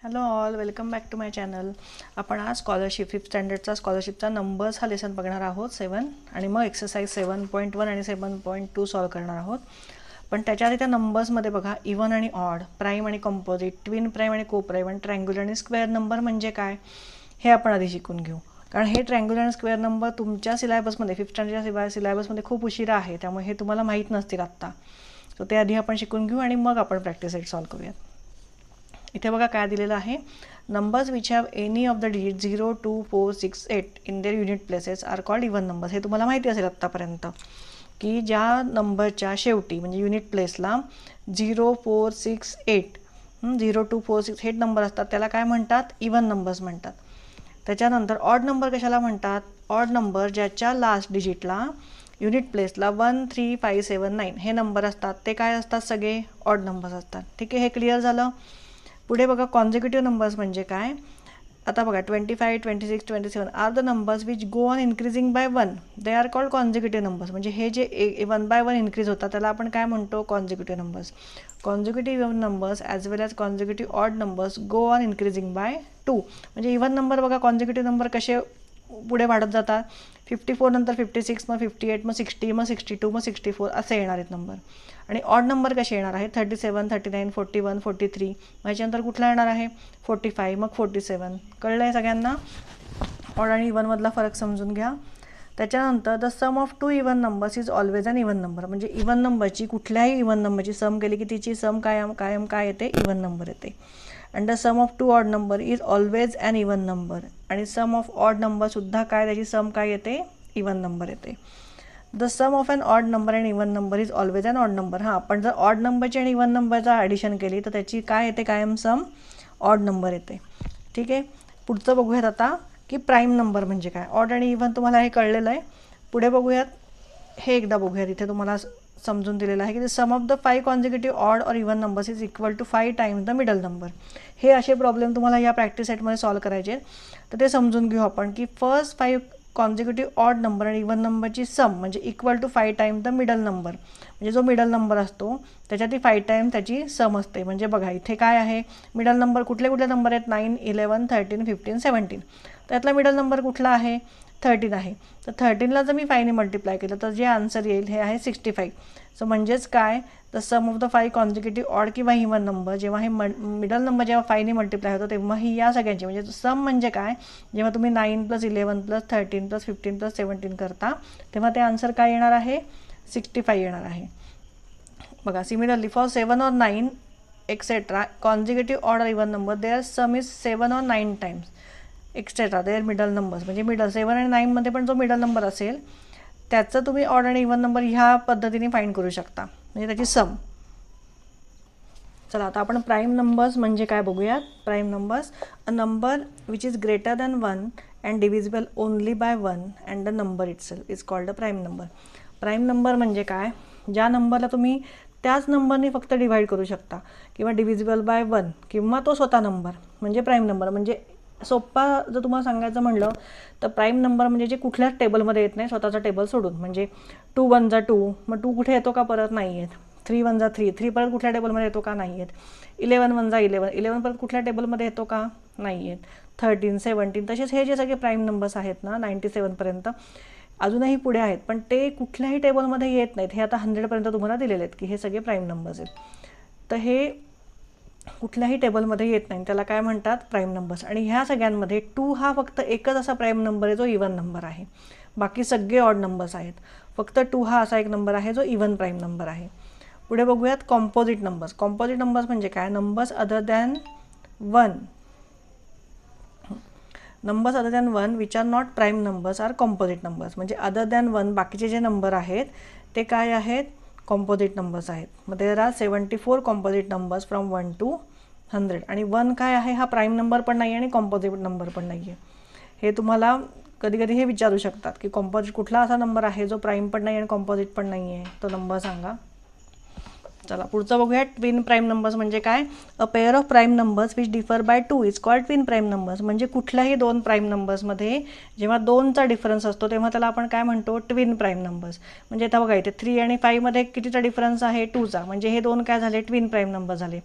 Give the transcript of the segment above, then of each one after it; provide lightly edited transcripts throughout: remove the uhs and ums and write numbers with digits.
Hello all, welcome back to my channel. आपण आज scholarship 5th स्टँडर्डचा स्कॉलरशिपचा नंबर्स हा लेसन बघणार आहोत 7 आणि मग एक्सरसाइज 7.1 आणि 7.2 सॉल्व करणार आहोत. पण त्याच्या आधी त्या नंबर्समध्ये बघा इवन आणि ऑड, प्राईम आणि कंपोजिट, ट्विन प्राईम आणि को प्राईम आणि ट्रँग्युलर आणि स्क्वेअर नंबर म्हणजे काय हे आपण आधी शिकून घेऊ. कारण हे ट्रँग्युलर आणि स्क्वेअर नंबर तुमच्या सिलेबसमध्ये 5th स्टँडर्डच्या सिलेबसमध्ये खूप उशिरा आहे, त्यामुळे हे तुम्हाला माहीत नसतील आत्ता. सो ते आधी आपण शिकून घेऊ आणि मग आपण प्रॅक्टिस सेट सॉल्व करूयात. इथे बघा काय दिलेलं आहे. Numbers which have any of the digit 0, 2, 4, 6, 8 in their unit places are called even numbers. हे तुम्हाला माहिती असेल आत्तापर्यंत की ज्या नंबरच्या शेवटी म्हणजे युनिट प्लेसला 0, 4, 6, 8 0, 2, 4, 6 हे नंबर असतात त्याला काय म्हणतात? इवन नंबर्स म्हणतात. त्याच्यानंतर ऑड नंबर कशाला म्हणतात? ऑड नंबर ज्याच्या लास्ट डिजिटला युनिट प्लेसला 1, 3, 5, 7, 9 हे नंबर असतात ते काय असतात? सगळे ऑड नंबर्स असतात. ठीक आहे, हे क्लिअर झालं. पुढे बघा कॉन्झिक्युटिव्ह नंबर्स म्हणजे काय. आता बघा 25, 26, 27 are the numbers which go on increasing by 1. They are called consecutive numbers. म्हणजे हे जे 1 by 1 इन्क्रीज होतात त्याला आपण काय म्हणतो? Consecutive numbers. Consecutive even numbers as well as consecutive odd numbers go on increasing by 2. म्हणजे इवन नंबर बघा कॉन्झिक्युटिव्ह नंबर कसे पुढे वाढत जातात. 54 नंतर 56, मग 58, मग 60, मग 62, मग 64 असे येणार आहेत नंबर. आणि ऑड नंबर कसे येणार आहे? 37, 39, 41, 43. मग याच्यानंतर कुठला येणार आहे? 45, मग 47. कळलं आहे सगळ्यांना? ऑड आणि इवनमधला फरक समजून घ्या. त्याच्यानंतर the sum of 2 even numbers is always an even number. म्हणजे इवन नंबरची कुठल्याही इवन नंबरची सम केली की तिची सम कायम काय येते? इवन नंबर येते. And the sum of 2 odd number is always an even number. आणि सम ऑफ ऑड नंबरसुद्धा काय त्याची सम काय येते? इवन नंबर येते. The sum of an odd number and even number is always an odd number. हां, पण जर odd नंबरची आणि इवन नंबरचा ॲडिशन केली तर त्याची काय येते? कायम सम ऑड नंबर येते. ठीक आहे, पुढचं बघूयात आता की प्राईम नंबर म्हणजे काय. ऑड आणि इवन तुम्हाला हे कळलेलं आहे. पुढे बघूयात, हे एकदा बघूयात. इथे तुम्हाला समजून दिलेलं आहे की the sum of the 5 consecutive odd और even numbers is equal to 5 times the middle number. हे असे प्रॉब्लेम तुम्हाला या प्रॅक्टिस सेटमध्ये सॉल्व करायचे आहेत. तर ते समजून घेऊ आपण की फर्स्ट 5 कॉन्झिक्युटिव्ह ऑड नंबर आणि इवन नंबरची सम म्हणजे equal to 5 times the middle number. म्हणजे जो मिडल नंबर असतो त्याच्यात ती 5 टाइम्स त्याची सम असते. म्हणजे बघा इथे काय आहे? मिडल नंबर कुठले नंबर आहेत? 9, 11, 13, 15, 17. त्यातला मिडल नंबर कुठला आहे? 13 आहे. तर 13ला जर मी 5ने मल्टिप्लाय केलं तर जे आन्सर येईल हे आहे 65. सो म्हणजेच काय? The sum of the 5 consecutive odd किंवा इवन नंबर जेव्हा हे मिडल नंबर जेव्हा 5ने मल्टिप्लाय होतो तेव्हा ही या सगळ्यांची म्हणजे सम म्हणजे काय? जेव्हा तुम्ही 9 + 11 + 13 + 15 + 17 करता तेव्हा ते आन्सर काय येणार आहे? 65 येणार आहे. बघा similarly for 7 or 9 etcetera consecutive odd और even number their sum is 7 or 9 times etcetera their middle numbers. म्हणजे मिडल 7 आणि 9मध्ये पण जो मिडल नंबर असेल त्याचं तुम्ही ऑड आणि इवन नंबर ह्या पद्धतीने फाइंड करू शकता, म्हणजे त्याची सम. चला आता आपण प्राईम नंबर्स म्हणजे काय बघूयात. Prime numbers a number which is greater than 1 and divisible only by 1 and the number itself is called a prime number. Prime number म्हणजे काय? ज्या नंबरला तुम्ही त्याच नंबरने फक्त डिव्हाइड करू शकता किंवा डिव्हिजिबल बाय 1 किंवा तो स्वतः नंबर म्हणजे प्राईम नंबर. म्हणजे सोप्पा जर तुम्हाला सांगायचं म्हणलं तर प्राईम नंबर म्हणजे जे कुठल्याच टेबलमध्ये येत नाही स्वतःचा टेबल सोडून. म्हणजे 2 × 1 = 2, मग 2 कुठे येतो का? परत नाही येत. 3 × 1 = 3, 3 परत कुठल्या टेबलमध्ये येतो का? नाही येत. 11 × 1 = 11, 11 परत कुठल्या टेबलमध्ये येतो का? नाही येत. 13, 17 तसेच हे जे सगळे प्राईम नंबर्स आहेत ना 97पर्यंत अजूनही पुढे आहेत पण ते कुठल्याही टेबलमध्ये येत नाहीत. हे आता 100पर्यंत तुम्हाला दिलेले आहेत की हे सगळे प्राईम नंबर्स आहेत. तर हे कुठल्याही टेबलमध्ये येत नाही, त्याला काय म्हणतात? Prime numbers. आणि ह्या सगळ्यांमध्ये 2 हा फक्त एकच असा प्राईम नंबर आहे जो इवन नंबर आहे. बाकी सगळे ऑड नंबर्स आहेत. फक्त 2 हा असा एक नंबर आहे जो इवन प्राईम नंबर आहे. पुढे बघूयात कॉम्पोजिट नंबर्स. कॉम्पोजिट नंबर्स म्हणजे काय? Numbers other than 1. Numbers other than 1 which are not prime numbers are composite numbers. म्हणजे अदर दॅन 1 बाकीचे जे नंबर आहेत ते काय आहेत? कॉम्पोजिट नंबर्स आहेत. मग there are 74 composite numbers from 1 to 100. आणि 1 काय आहे? हा प्राईम नंबर पण नाही आणि कॉम्पोजिट नंबर पण नाही आहे. हे तुम्हाला कधी कधी हे विचारू शकतात की कॉम्पोजिट कुठला असा नंबर आहे जो प्राईम पण नाही आणि कॉम्पोजिट पण नाही आहे, तो नंबर सांगा. चला पुढचं बघूया. ट्विन प्राईम नंबर्स म्हणजे काय? A pair of prime numbers which differ by 2 is called twin prime numbers. म्हणजे कुठल्याही 2 प्राईम नंबर्समध्ये जेव्हा 2चा डिफरन्स असतो तेव्हा त्याला आपण काय म्हणतो? Twin prime numbers. म्हणजे आता बघा इथे 3 आणि 5मध्ये कितीचा डिफरन्स आहे? 2चा. म्हणजे हे 2 काय झाले? ट्विन प्राईम नंबर झाले.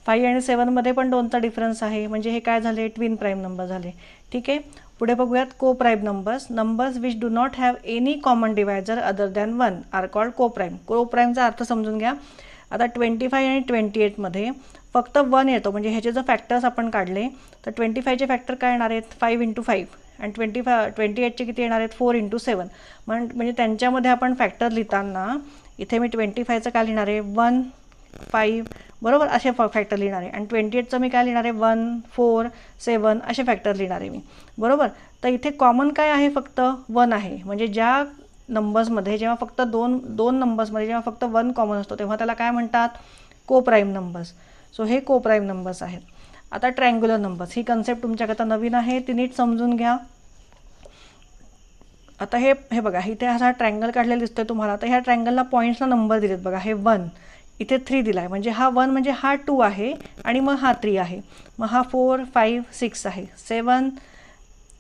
5 आणि 7मध्ये पण 2चा डिफरन्स आहे, म्हणजे हे काय झाले, ट्विन प्राईम नंबर झाले. ठीक आहे, पुढे बघूयात co prime numbers. Numbers which do not have any common divisor other than 1 are called co prime. Co प्राईमचा अर्थ समजून घ्या. आता 25 आणि 28मध्ये फक्त 1 येतो, म्हणजे ह्याचे जर फॅक्टर्स आपण काढले तर 25चे फॅक्टर काय येणार आहेत, 5 × 5 आणि 28चे किती येणार आहेत, 4 × 7. म्हणजे त्यांच्यामध्ये आपण फॅक्टर लिहिताना इथे मी 25चं काय लिहिणार आहे, 1 5 बरोबर असे फॅक्टर लिहिणार आहे, आणि 28चं मी काय लिहिणार आहे, 1 4 7 असे फॅक्टर लिहिणार आहे मी, बरोबर. तर इथे कॉमन काय आहे, फक्त 1 आहे. म्हणजे ज्या नंबर्समध्ये जेव्हा फक्त दोन नंबर्समध्ये जेव्हा फक्त 1 कॉमन असतो तेव्हा त्याला काय म्हणतात, को प्राईम नंबर्स. सो हे को प्राईम नंबर्स आहेत. आता ट्रँग्युलर नंबर्स, ही कन्सेप्ट तुमच्याकरता नवीन आहे, ती नीट समजून घ्या. आता हे बघा, इथे असा ट्रँगल काढलेला दिसतोय तुम्हाला. तर ह्या ट्रँगलला पॉईंट्सला नंबर दिलेत बघा. हे 1 इथे 3 दिला आहे, म्हणजे हा 1 म्हणजे हा 2 आहे आणि मग हा 3 आहे, मग हा 4 5 6 आहे, 7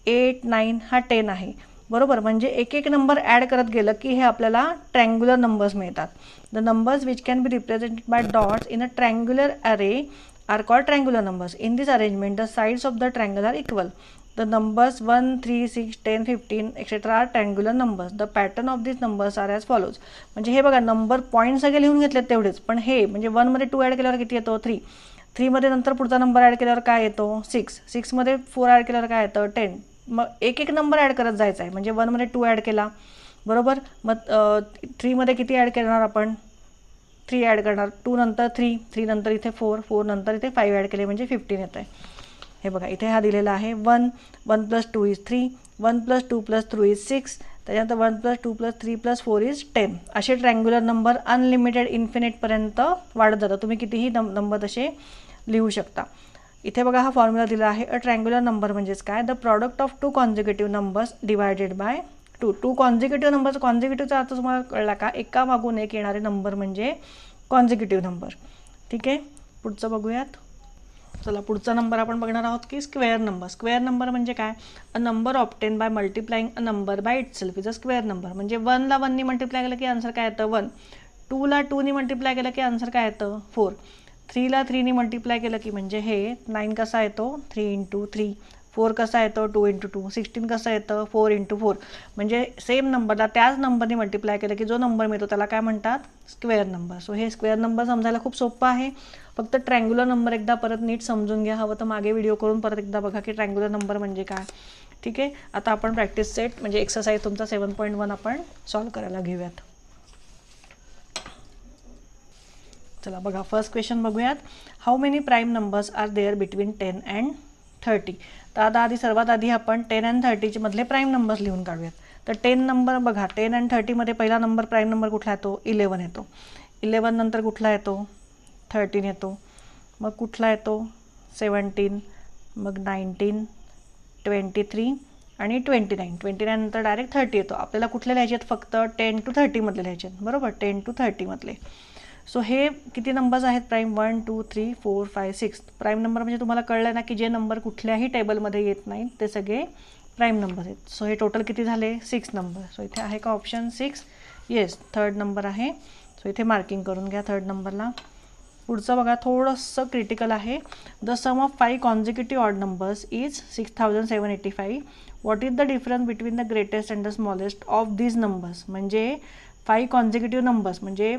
8 9 हा 10 आहे, बरोबर. म्हणजे एक एक नंबर ॲड करत गेलं की हे आपल्याला ट्रँग्युलर नंबर्स मिळतात. The numbers which can be represented by dots in a triangular array are called triangular numbers. In this arrangement the sides of the triangle are equal. The numbers 1 3 6 10 15 etc. are triangular numbers. The pattern of these numbers are as follows. म्हणजे हे बघा, number point सगळे लिहून घेतलेत तेवढेच, पण हे म्हणजे 1 मध्ये 2 ॲड केल्यावर किती येतो, 3. 3 मध्ये नंतर पुढचा नंबर ॲड केल्यावर काय येतो, 6. 6 मध्ये 4 ॲड केल्यावर काय येतं, 10. मग एक एक नंबर ॲड करत जायचा आहे. म्हणजे 1 मध्ये 2 ॲड केला, बरोबर. मग 3 मध्ये किती ॲड करणार आपण, 3 ॲड करणार. 2 नंतर 3, 3 नंतर इथे 4, 4 नंतर इथे 5 ॲड केले म्हणजे 15 येतं आहे. हे बघा, इथे हा दिलेला आहे 1 1 + 2 = 3, 1 + 2 + 3 = 6, त्याच्यानंतर 1 + 2 + 3 + 4 = 10. असे ट्रँग्युलर नंबर अनलिमिटेड इन्फिनिटपर्यंत वाढत जातात. तुम्ही कितीही नंबर तसे लिहू शकता. इथे बघा, हा फॉर्म्युला दिला आहे. अ ट्रँग्युलर नंबर म्हणजेच काय, the product of 2 consecutive numbers divided by 2. 2 consecutive numbers, कॉन्झिक्युटिव्हचा अर्थ तुम्हाला कळला का, एका मागून एक येणारे नंबर म्हणजे कॉन्झिक्युटिव्ह नंबर. ठीक आहे, पुढचं बघूयात. चला, पुढचा नंबर आपण बघणार आहोत की स्क्वेअर नंबर. स्क्वेअर नंबर म्हणजे काय, a number obtain bye multiplying a number by itself is a square number. म्हणजे 1 ला 1 नी मल्टिप्लाय केलं की आन्सर काय येतं, 1. 2 ला 2 नी मल्टिप्लाय केलं की आन्सर काय येतं, 4. 3 ला 3 नी मल्टिप्लाय केलं की म्हणजे हे 9 कसा येतो, 3 × 3. 4 कसा येतो, 2 × 2. 16 कसं येतं, 4 × 4. म्हणजे सेम नंबरला त्याच नंबरने मल्टिप्लाय केलं की जो नंबर मिळतो त्याला काय म्हणतात, स्क्वेअर नंबर. सो हे स्क्वेअर नंबर समजायला खूप सोपं आहे. फक्त ट्रँग्युलर नंबर एकदा परत नीट समजून घ्या. हवं तर मागे व्हिडिओ करून परत एकदा बघा की ट्रँग्युलर नंबर म्हणजे काय. ठीक आहे, आता आपण प्रॅक्टिस सेट म्हणजे एक्सरसाइज तुमचा 7.1 आपण सॉल्व करायला घेऊयात. चला बघा, फर्स्ट क्वेश्चन बघूयात. How many prime numbers are there between 10 and 30. तर आता सर्वात आधी आपण 10 आणि 30 मधले प्राईम नंबर्स लिहून काढूयात. तर 10 नंबर बघा, 10 आणि 30 मध्ये पहिला नंबर प्राईम नंबर कुठला येतो, 11 येतो. 11 नंतर कुठला येतो, 13 येतो. मग कुठला येतो, 17, मग 19, 23 आणि 29. 29 नंतर डायरेक्ट 30 येतो. आपल्याला कुठले लिहायचे आहेत, फक्त 10 to 30 मधले लिहायचे आहेत, बरोबर, 10 to 30 मधले. सो हे किती नंबर्स आहेत प्राईम, 1 2 3 4 5 6. प्राईम नंबर म्हणजे तुम्हाला कळलं ना की जे नंबर कुठल्याही टेबलमध्ये येत नाहीत ते सगळे प्राईम नंबर आहेत. सो हे टोटल किती झाले, 6 नंबर. सो इथे आहे का ऑप्शन 6, येस, थर्ड नंबर आहे. सो इथे मार्किंग करून घ्या थर्ड नंबरला. पुढचं बघा, थोडंसं क्रिटिकल आहे. The sum of 5 consecutive odd numbers is 6785. What is the difference between the greatest and the smallest of these numbers. म्हणजे 5 कॉन्झिक्युटिव्ह नंबर्स म्हणजे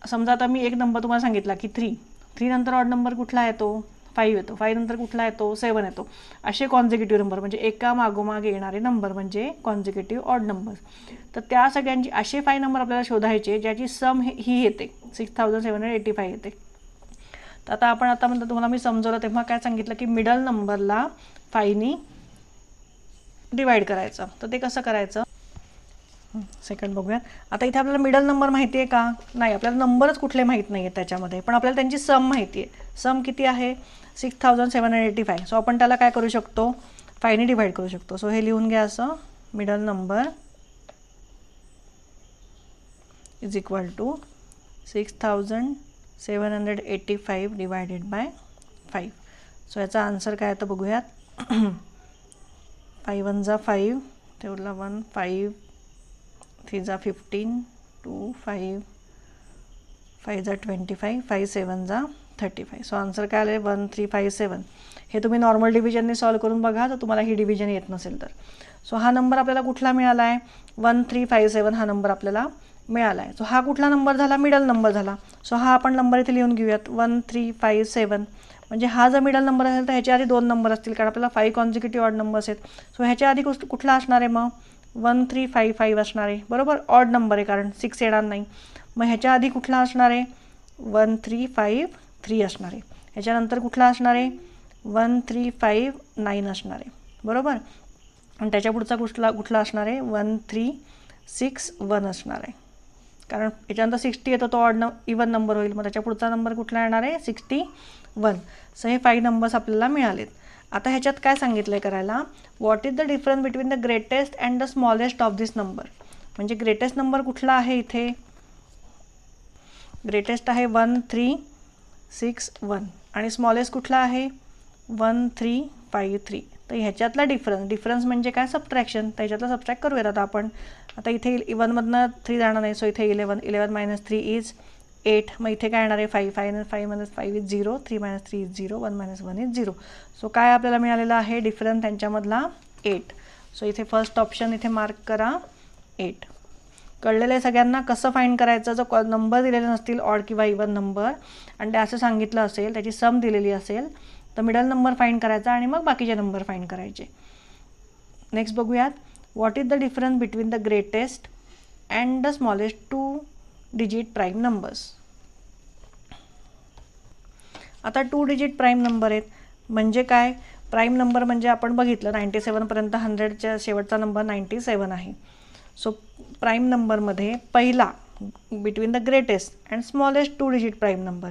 समजा आता मी एक नंबर तुम्हाला सांगितला की 3 नंतर ऑड नंबर कुठला येतो, 5 येतो. 5 नंतर कुठला येतो, 7 येतो. असे कॉन्झिक्युटिव्ह नंबर म्हणजे एका मागोमाग येणारे नंबर म्हणजे कॉन्झिक्युटिव्ह ऑड नंबर्स. तर त्या सगळ्यांची असे 5 नंबर आपल्याला शोधायचे ज्याची सम ही येते, 6785 येते. तर आता म्हणतो तुम्हाला मी समजवलं तेव्हा काय सांगितलं की मिडल नंबरला 5 नी डिवाइड करायचं. तर ते कसं करायचं, सेकंड बघूयात. आता इथे आपल्याला मिडल नंबर माहिती आहे का, नाही, आपल्याला नंबरच कुठले माहीत नाही आहे त्याच्यामध्ये, पण आपल्याला त्यांची सम माहिती आहे. सम किती आहे, 6785. सो आपण त्याला काय करू शकतो, 5 नी डिवाइड करू शकतो. सो हे लिहून घ्या असं, middle number is equal to 6785 divided by 5. So याचा आन्सर काय येतं बघूयात. 5 1 जा 5, तेवढला 1 5 3 जा 15, 2 5 5 जा 25, 5 7 जा 35. सो आन्सर काय आले 1357. हे तुम्ही नॉर्मल डिव्हिजनने सॉल्व करून बघा जर तुम्हाला ही डिव्हिजन येत नसेल तर. सो हा नंबर आपल्याला कुठला मिळाला आहे 1357 हा नंबर आपल्याला मिळाला आहे. सो हा कुठला नंबर झाला मिडल नंबर झाला. सो हा आपण नंबर इथे लिहून घेऊयात 1357. म्हणजे हा जर मिडल नंबर असेल तर ह्याच्या आधी 2 नंबर असतील कारण आपल्याला 5 कॉन्झिक्युटिव्ह ऑड नंबर्स आहेत. सो ह्याच्या आधी कुठला असणार आहे मग 1355 असणार आहे बरोबर. ऑड नंबर आहे कारण 6 येणार नाही. मग ह्याच्या आधी कुठला असणार आहे 1353 असणार आहे. ह्याच्यानंतर कुठला असणार आहे 1359 असणार आहे बरोबर. आणि त्याच्या पुढचा कुठला असणार आहे 1361 असणार आहे कारण याच्यानंतर 60 येतो तो ऑड इवन नंबर होईल. मग त्याच्या पुढचा नंबर कुठला येणार आहे 61. सो हे 5 नंबर्स आपल्याला मिळालेत. आता ह्याच्यात काय सांगितलं आहे करायला what is the difference between the greatest and the smallest of this number. म्हणजे ग्रेटेस्ट नंबर कुठला आहे इथे ग्रेटेस्ट आहे 1361 आणि स्मॉलेस्ट कुठला आहे 1353. तर ह्याच्यातला डिफरन्स म्हणजे काय सबट्रॅक्शन. तर ह्याच्यातला सबट्रॅक्ट करूयात आता आपण. आता इथे 1मधनं 3 जाणार नाही सो इथे 11 मायनस 3 इज 8. मग इथे काय येणार आहे 5 minus 5 is 0 3 minus 3 is 0 1 minus 1 is 0. So काय आपल्याला मिळालेला आहे डिफरन्स त्यांच्यामधला 8. सो इथे फर्स्ट ऑप्शन इथे मार्क करा 8. कळलेलं आहे सगळ्यांना कसं फाईंड करायचं. जर नंबर दिलेले नसतील ऑड किंवा इवन नंबर आणि ते असं सांगितलं असेल त्याची सम दिलेली असेल तर मिडल नंबर फाईंड करायचा आणि मग बाकीचे नंबर फाईंड करायचे. नेक्स्ट बघूयात what is the difference between the greatest and the smallest 2 digit prime numbers. आता 2 डिजिट प्राईम नंबर आहेत म्हणजे काय प्राईम नंबर म्हणजे आपण बघितलं 97 पर्यंत 100च्या शेवटचा नंबर 97 आहे. सो प्राईम नंबरमध्ये पहिला between the greatest and smallest 2 digit prime number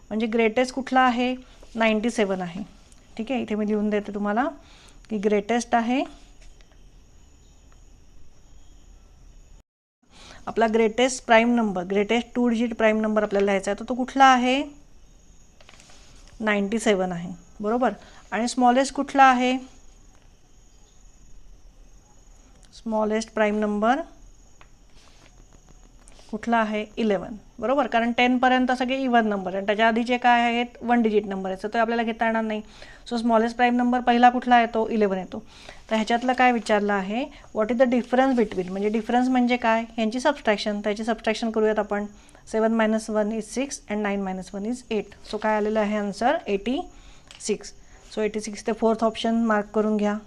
म्हणजे ग्रेटेस्ट कुठला आहे 97 आहे. ठीक आहे इथे मी लिहून देते तुम्हाला की ग्रेटेस्ट आहे आपला greatest prime number greatest 2 digit prime number आपल्याला लिहायचा आहे तर तो कुठला आहे 97 आहे बरोबर. आणि स्मॉलेस्ट कुठला आहे स्मॉलेस्ट प्राईम नंबर कुठला आहे 11 बरोबर. कारण 10 पर्यंत सगळे इवन नंबर आणि त्याच्या आधीचे काय आहेत 1 डिजिट नंबर आहेत. तो आपल्याला घेता येणार नाही. सो स्मॉलेस्ट प्राईम नंबर पहिला कुठला येतो 11 येतो. तर ह्याच्यातलं काय विचारलं आहे what is the difference between म्हणजे डिफरन्स म्हणजे काय यांची सबट्रॅक्शन. त्याची सबट्रॅक्शन करूयात आपण 7 minus 1 is 6 and 9 minus 1 is 8. So काय आलेलं आहे आन्सर 86. सो 86 ते 4th ऑप्शन मार्क करून घ्या.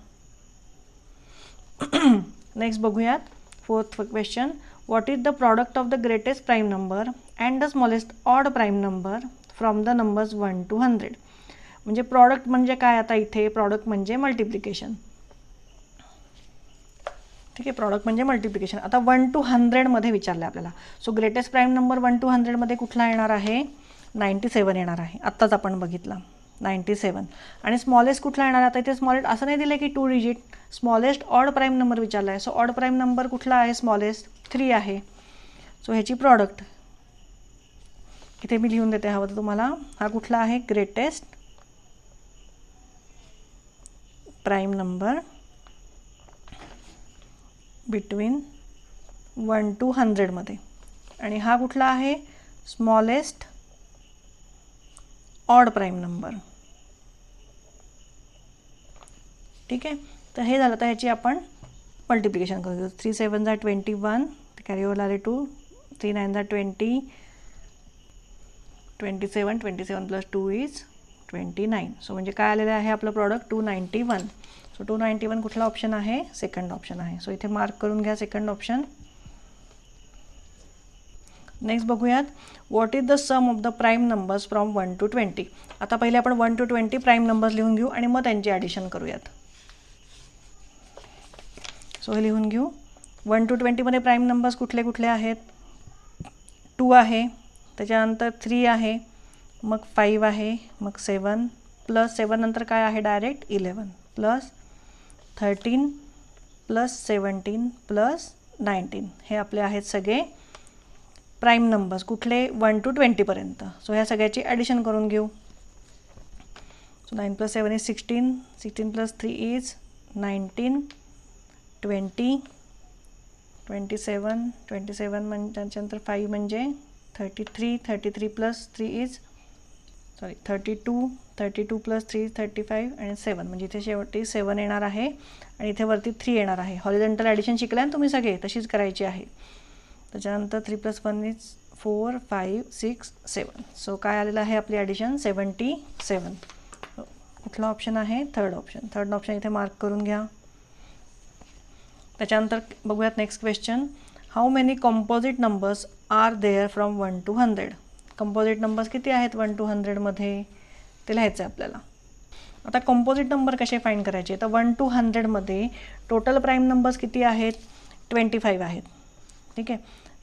नेक्स्ट बघूयात 4th question what is the product of the greatest prime number and the smallest odd prime number from the numbers 1 to 100. म्हणजे product म्हणजे काय आता इथे प्रॉडक्ट म्हणजे मल्टिप्लिकेशन. ठीक आहे प्रॉडक्ट म्हणजे मल्टिप्लिकेशन. आता 1 to 100 मध्ये विचारलं आपल्याला. So greatest prime number 1 to 100 मध्ये कुठला येणार आहे 97 येणार आहे. आत्ताच आपण बघितला 97. आणि स्मॉलेस्ट कुठला येणार आता इथे स्मॉलेस्ट असं नाही दिलं की 2 digit smallest odd prime number विचारला आहे. सो ऑड प्राईम नंबर कुठला आहे स्मॉलेस्ट 3 आहे. सो ह्याची प्रॉडक्ट इथे मी लिहून देते हवं तर तुम्हाला. हा कुठला आहे greatest prime number between 1 to 100 मध्ये आणि हा कुठला आहे स्मॉलेस्ट ऑड प्राईम नंबर. ठीक आहे तर हे झालं तर ह्याची आपण मल्टिप्लिकेशन करू. 3 7 जा 21 कॅरी ओव्हर आले 2 3 9 जा 20 27 प्लस 2 इज 29. सो म्हणजे काय आलेलं आहे आपलं प्रॉडक्ट 291. सो 291 कुठला ऑप्शन आहे सेकंड ऑप्शन आहे. सो इथे मार्क करून घ्या सेकंड ऑप्शन. नेक्स्ट बघूयात what is the sum of the prime numbers from 1 to 20. आता पहिले आपण 1 to 20 प्राईम नंबर्स लिहून घेऊ आणि मग त्यांची ॲडिशन करूयात. सो हे लिहून घेऊ 1 to 20 मध्ये प्राईम नंबर्स कुठले कुठले आहेत 2 आहे त्याच्यानंतर 3 आहे मग 5 आहे मग 7 प्लस 7 नंतर काय आहे डायरेक्ट 11 प्लस 13 प्लस 17 प्लस 19 हे आपले आहेत सगळे प्राईम नंबर्स कुठले 1 to 20 पर्यंत. सो ह्या सगळ्याची ॲडिशन करून घेऊ. सो 9 + 7 इज 16 16 + 3 इज 19 20 27 27 म्हणजे त्याच्यानंतर 5 म्हणजे 33 33 + 3 इज सॉरी 32 प्लस 3 35 आणि 7 म्हणजे इथे शेवटी 7 येणार आहे आणि इथे वरती 3 येणार आहे. हॉरिझॉन्टल ॲडिशन शिकलाय ना तुम्ही सगळे, तशीच करायची आहे. त्याच्यानंतर 3 + 1 इज 4 5 6 7. सो काय आलेलं आहे आपली ॲडिशन 77. कुठला ऑप्शन आहे? थर्ड ऑप्शन इथे मार्क करून घ्या. त्याच्यानंतर बघूयात next question. How many composite numbers are there from 1 to 100. Composite numbers किती आहेत 1 to 100मध्ये ते लिहायचं आहे आपल्याला. आता कंपोजिट नंबर कसे फाईंड करायचे? तर 1 to 100मध्ये टोटल प्राईम नंबर्स किती आहेत? 25 आहेत. ठीक आहे,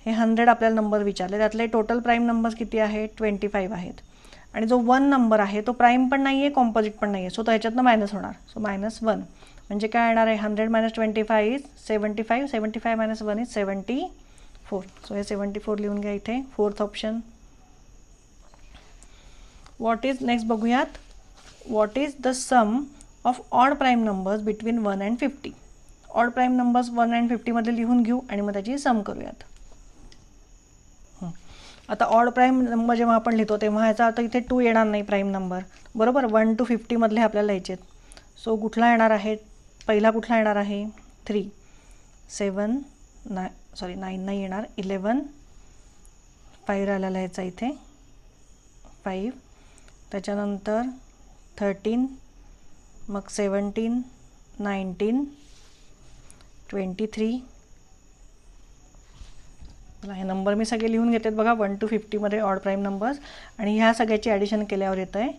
हे 100 आपल्याला नंबर विचारले, त्यातले टोटल प्राईम नंबर्स किती आहेत? 25 आहेत. आणि जो 1 नंबर आहे तो प्राईम पण नाही आहे, कॉम्पोजिट पण नाही आहे. सो तो ह्याच्यातनं मायनस होणार. सो -1 म्हणजे काय येणार आहे? 100 - 25 इज 75. 75 - 1 इज 74. सो हे 74 लिहून घ्या इथे. Fourth option. What is next बघूयात. What is the sum of odd prime numbers between 1 and 50. Odd prime numbers 1 and 50मध्ये लिहून घेऊ आणि मग त्याची सम करूयात. आता ऑड प्राईम नंबर जेव्हा आपण लिहितो तेव्हा याचा अर्थ इथे 2 येणार नाही प्राईम नंबर, बरोबर. 1 to 50मधले आपल्याला लिहायचे आहेत. सो कुठला येणार आहे? पहिला कुठला येणार आहे? 3 7 9 नाही येणार. 11 5 राहिला लिहायचा इथे 5. त्याच्यानंतर 13, मग 17 19 23. हे नंबर मी सगळे लिहून घेते बघा 1 to 50मध्ये ऑड प्राईम नंबर्स, आणि ह्या सगळ्याची ॲडिशन केल्यावर येतं आहे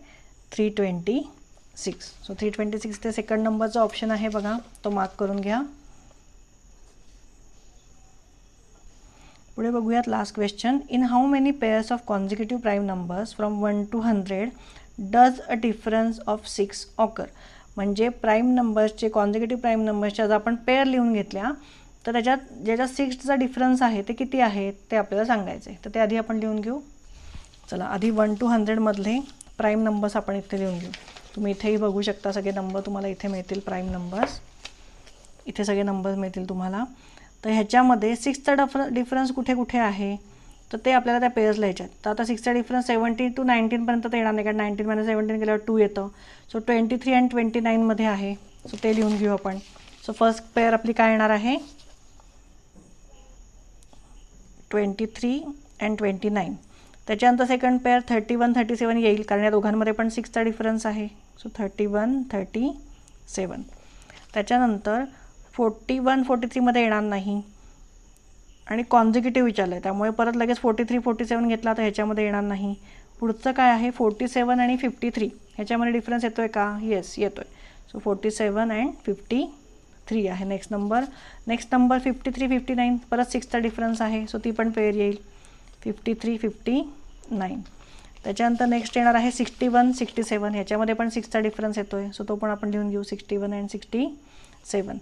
326. सो 326 ते सेकंड नंबरचा ऑप्शन आहे बघा, तो मार्क करून घ्या. पुढे बघूयात last question. In how many pairs of consecutive prime numbers from 1 to 100 does a difference of 6 occur. म्हणजे प्राईम नंबर्सचे, कॉन्झिक्युटिव्ह प्राईम नंबर्सच्या जर आपण पेअर लिहून घेतल्या तर ज्याच्यात 6चा डिफरन्स आहे ते किती आहे ते आपल्याला सांगायचं आहे. तर ते आधी आपण लिहून घेऊ. चला आधी 1 to 100मधले प्राईम नंबर्स आपण इथे लिहून घेऊ. तुम्ही इथेही बघू शकता सगळे नंबर तुम्हाला इथे मिळतील. प्राईम नंबर्स इथे सगळे नंबर्स मिळतील तुम्हाला. तर ह्याच्यामध्ये 6चा डिफरन्स कुठे कुठे आहे तर ते आपल्याला त्या पेअर्स लिहायचे आहेत. तर आता 6चा डिफरन्स 17 to 19पर्यंत ते येणार नाही, कारण 19 - 17 केल्यावर 2 येतं. सो 23 and 29मध्ये आहे. सो ते लिहून घेऊ आपण. सो फर्स्ट पेअर आपली काय येणार आहे? 23 and 29. त्याच्यानंतर सेकंड पेअर 31 37 येईल, कारण या दोघांमध्ये पण 6चा डिफरन्स आहे. सो 31 37. त्याच्यानंतर 41 43मध्ये येणार नाही, आणि कॉन्झिक्युटिव्ह विचारलं आहे त्यामुळे परत लगेच 43 47 घेतला तर ह्याच्यामध्ये येणार नाही. पुढचं काय आहे? 47 आणि 53 ह्याच्यामध्ये डिफरन्स येतो आहे का? येस येतो आहे. सो 47 and 53 आहे नेक्स्ट नंबर. 53 59 परत 6चा डिफरन्स आहे, सो ती पण पेअर येईल 53 59. त्याच्यानंतर नेक्स्ट येणार आहे 61 67. ह्याच्यामध्ये पण 6चा डिफरन्स येतो आहे, सो तो पण आपण लिहून घेऊ 61 and 67.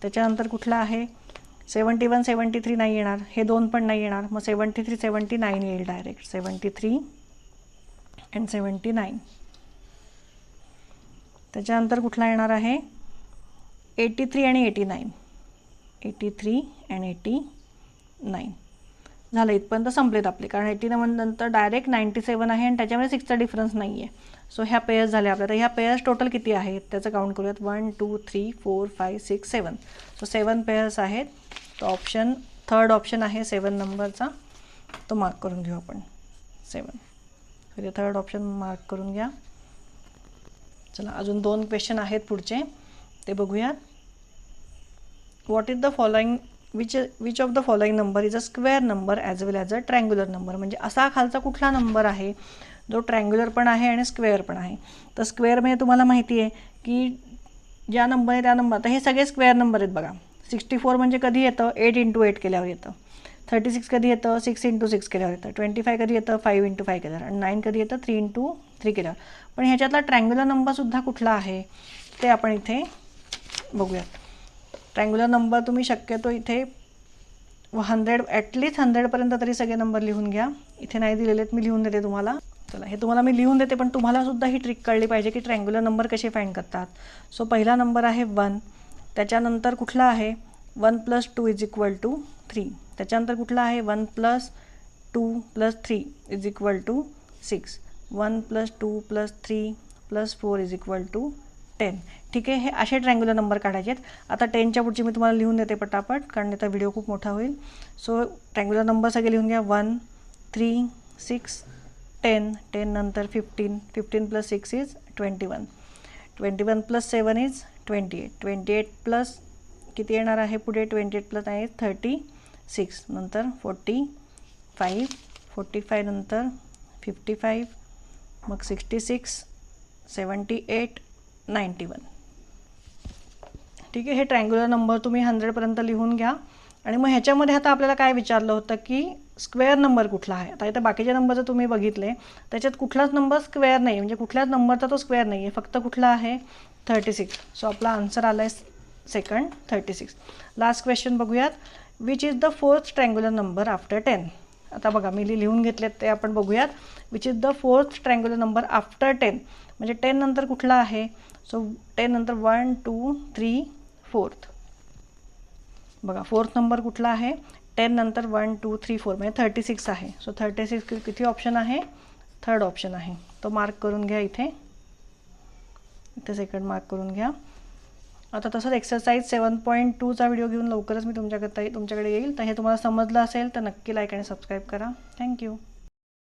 त्याच्यानंतर कुठला आहे? 71 73 नाही येणार, हे दोन पण नाही येणार. मग 73 79 येईल डायरेक्ट. 73 and 79. त्याच्यानंतर कुठला येणार आहे? 83 आणि 89. 83 and 89 झालं. इथपर्यंत संपलेत आपले, कारण 89 नंतर डायरेक्ट 97 आहे आणि त्याच्यामध्ये 6चा डिफरन्स नाही आहे. सो ह्या पेअर्स झाल्या आपल्या. तर ह्या पेअर्स टोटल किती आहेत त्याचं काउंट करूयात. 1 2 3 4 5 6 7. सो 7 पेअर्स आहेत. तो ऑप्शन थर्ड ऑप्शन आहे 7 नंबरचा, तो मार्क करून घेऊ आपण 7. तर थर्ड ऑप्शन मार्क करून घ्या. चला अजून 2 क्वेश्चन आहेत पुढचे, ते बघूयात. What is the following which of the following number is a square number as well as a triangular number. म्हणजे असा खालचा कुठला नंबर आहे जो ट्रँग्युलर पण आहे आणि स्क्वेअर पण आहे. तर स्क्वेअर म्हणजे तुम्हाला माहिती आहे की ज्या नंबर आहे त्या नंबर, तर हे सगळे स्क्वेअर नंबर आहेत बघा. 64 म्हणजे कधी येतं? 8 × 8 केल्यावर येतं. 36 कधी येतं? 6 × 6 केल्यावर येतं. 25 कधी येतं? 5 × 5 केल्यावर. आणि 9 कधी येतं? 3 × 3 केल्यावर. पण ह्याच्यातला ट्रँग्युलर नंबरसुद्धा कुठला आहे ते आपण इथे बघूयात. ट्रँग्युलर नंबर तुम्ही शक्यतो इथे 100 ॲटलीस्ट 100पर्यंत तरी सगळे नंबर लिहून घ्या. इथे नाही दिलेले आहेत, मी लिहून देते तुम्हाला. चला हे तुम्हाला मी लिहून देते, पण तुम्हालासुद्धा ही ट्रिक कळली पाहिजे की ट्रँग्युलर नंबर कसे फाईंड करतात. सो पहिला नंबर आहे 1. त्याच्यानंतर कुठला आहे? 1 + 2 = 3. त्याच्यानंतर कुठला आहे? 1 + 2 + 3 = 6. 1 + 2 + 3 + 4 = 10. ठीक आहे, हे असे ट्रायंग्युलर नंबर काढायचे आहेत. आता 10च्या पुढचे मी तुम्हाला लिहून देते पटापट, कारण आता व्हिडिओ खूप मोठा होईल. सो ट्रायंग्युलर नंबर सगळे लिहून घ्या. 1 3 6 10, 10 नंतर 15, 15 + 6 = 21, 21 + 7 = 28, 28 प्लस किती येणार आहे पुढे, 28 + 9 = 36, नंतर 45, 45 नंतर 55, मग 66, 78, 91. ठीक आहे, हे ट्रायंग्युलर नंबर तुम्ही 100पर्यंत लिहून घ्या. आणि मग ह्याच्यामध्ये आता आपल्याला काय विचारलं होतं की स्क्वेअर नंबर कुठला आहे. आता इथे बाकीचे नंबर जर तुम्ही बघितले त्याच्यात कुठलाच नंबर स्क्वेअर नाही, म्हणजे कुठल्याच नंबरचा तो स्क्वेअर नाही आहे, फक्त कुठला आहे 36. सो आपला आन्सर आला आहे सेकंड 36. लास्ट क्वेश्चन बघूयात. Which is the 4th triangular number after 10. आता बघा मी लिहून घेतलेत ते आपण बघूयात. Which is the 4th triangular number after 10, म्हणजे 10 नंतर कुठला आहे. सो 10 नंतर 1 2 3 4th. बघा 4th नंबर कुठला आहे, 10 नंतर 1 2 3 4, म्हणजे 36 आहे. सो 36 किती ऑप्शन आहे, 3rd ऑप्शन आहे. तो मार्क करून घ्या इथे, इथे सेकंड मार्क करून घ्या. आता तसंच एक्सरसाइज 7.2चा व्हिडिओ घेऊन लवकरच मी तुमच्याकडे येईल. तर हे तुम्हाला समजलं असेल तर नक्की लाईक आणि सबस्क्राईब करा. थँक्यू.